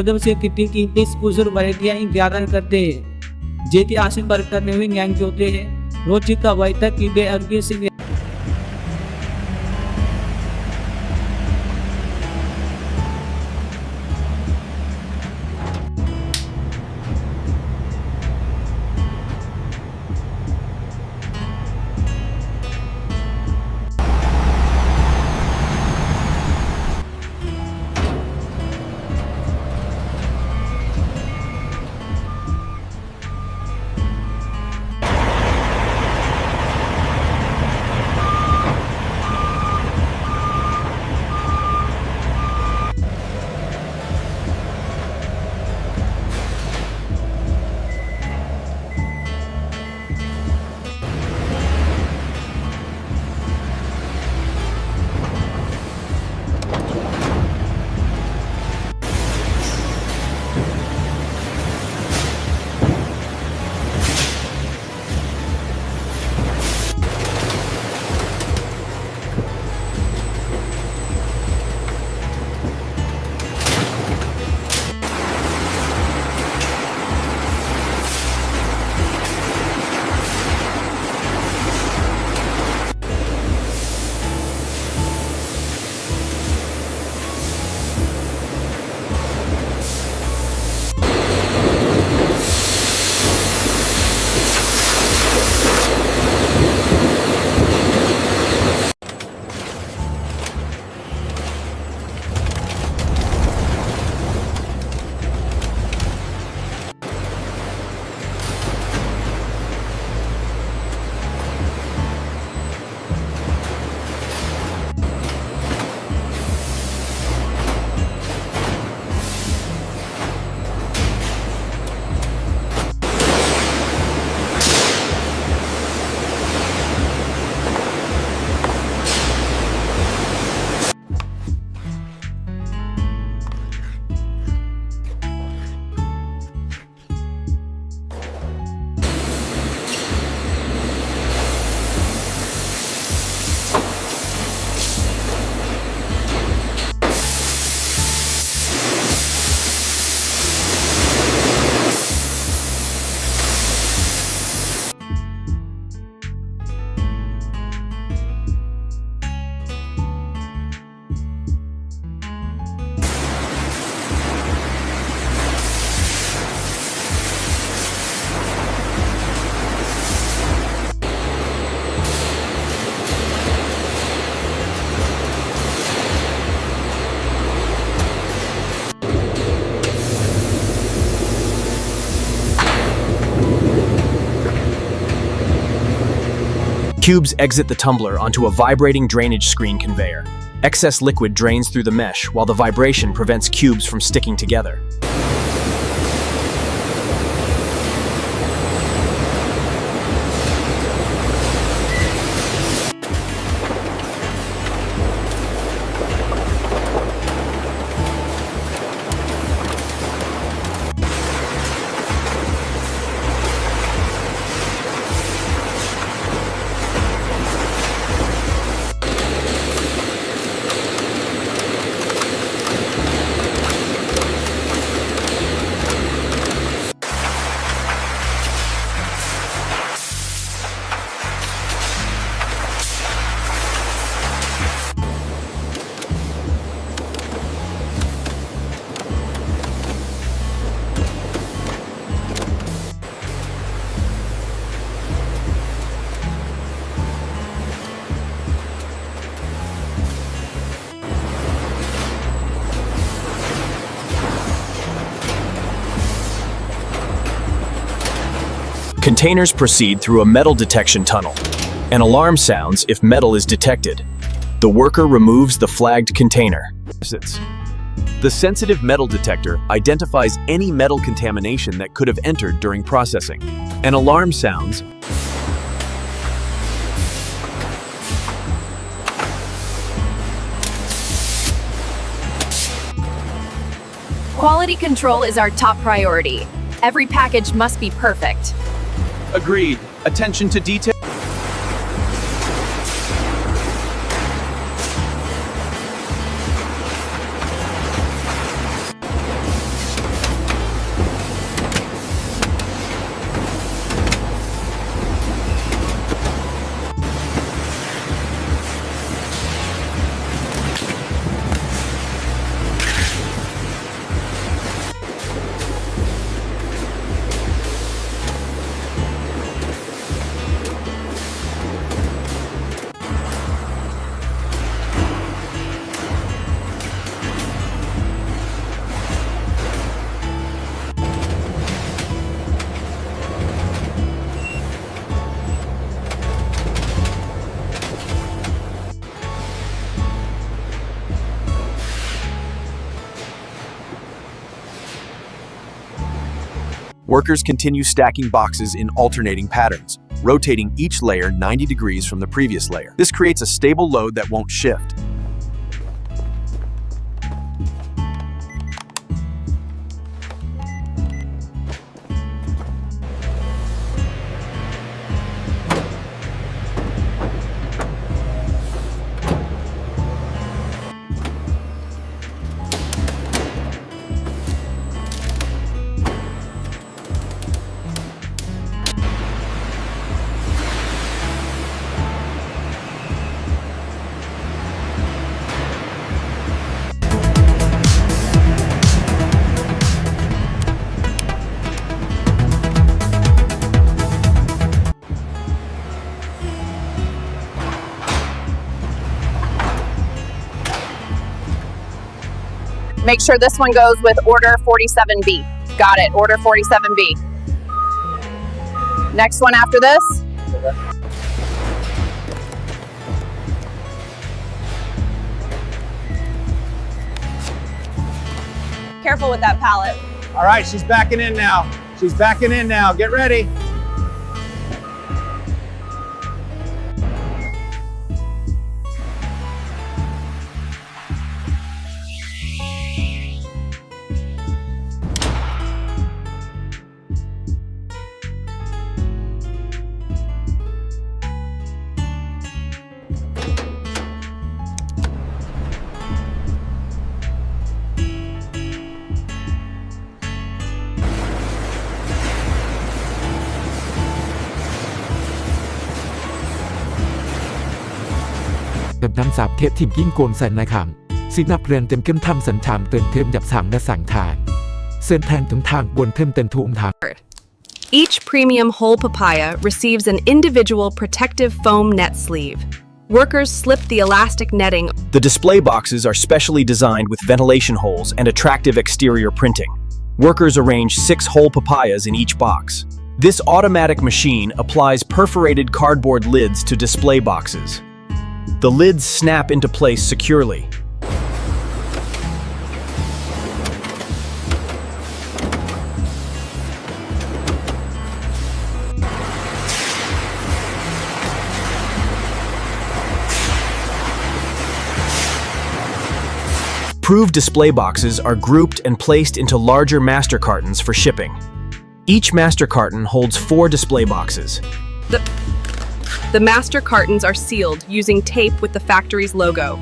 से कितनी कीमती स्पूसर वैरायटियां ज्ञापन करते हैं જેથી આશીષ કરને જ્ઞાન જોતે हैं रोचित वायता की बे अर्गी से Cubes exit the tumbler onto a vibrating drainage screen conveyor. Excess liquid drains through the mesh while the vibration prevents cubes from sticking together. Containers proceed through a metal detection tunnel. An alarm sounds if metal is detected. The worker removes the flagged container. The sensitive metal detector identifies any metal contamination that could have entered during processing. An alarm sounds. Quality control is our top priority. Every package must be perfect. Agreed. Attention to detail. Workers continue stacking boxes in alternating patterns, rotating each layer 90 degrees from the previous layer. This creates a stable load that won't shift. Make sure this one goes with order 47B. Got it, order 47B. Next one after this. Careful with that pallet. All right, she's backing in now. She's backing in now. Get ready. Tập năm sạp thép thìm kinh cồn sàn nai khảm xin nạpเรียนเต็มเข้มทำสัญชามเตือนเทมหยับสามและสั่งทางเส้นทางถึงทางบนเทมเต็มทุ่มทาง Each premium whole papaya receives an individual protective foam net sleeve. Workers slip the elastic netting. The display boxes are specially designed with ventilation holes and attractive exterior printing. Workers arrange 6 whole papayas in each box. This automatic machine applies perforated cardboard lids to display boxes. The lids snap into place securely. Approved display boxes are grouped and placed into larger master cartons for shipping. Each master carton holds 4 display boxes. The master cartons are sealed using tape with the factory's logo.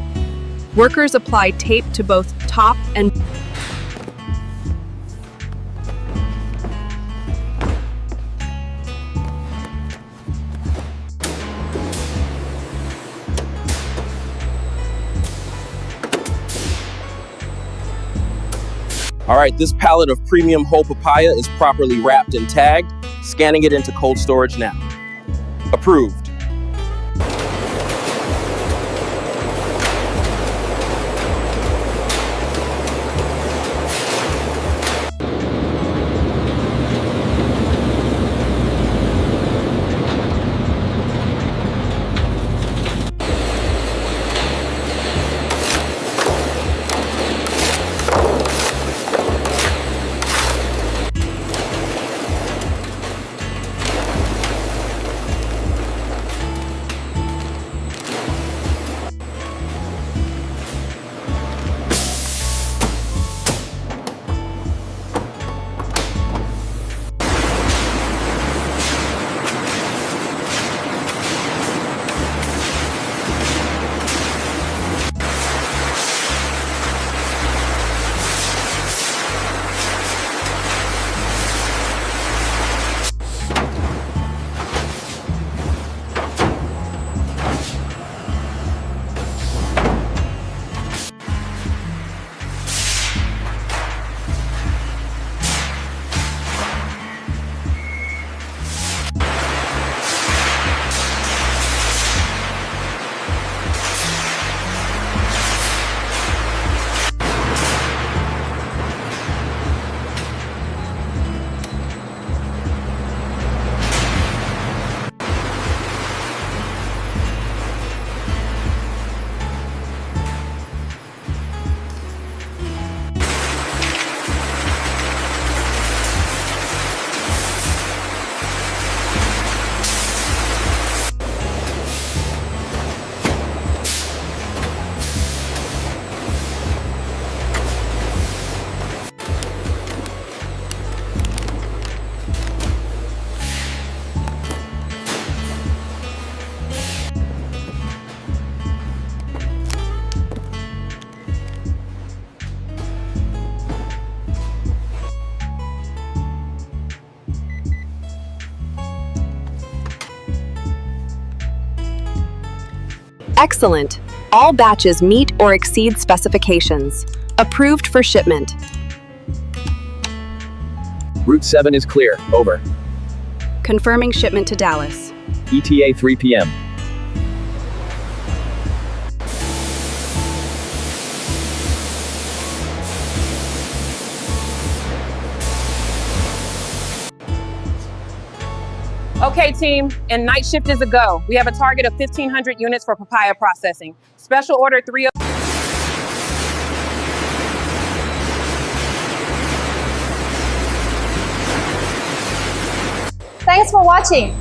Workers apply tape to both top and All right, this pallet of premium whole papaya is properly wrapped and tagged. Scanning it into cold storage now. Approved. Excellent. All batches meet or exceed specifications. Approved for shipment. Route 7 is clear. Over. Confirming shipment to Dallas. ETA 3 p.m. Okay, team, and night shift is a go. We have a target of 1,500 units for papaya processing. Special order 3. Thanks for watching.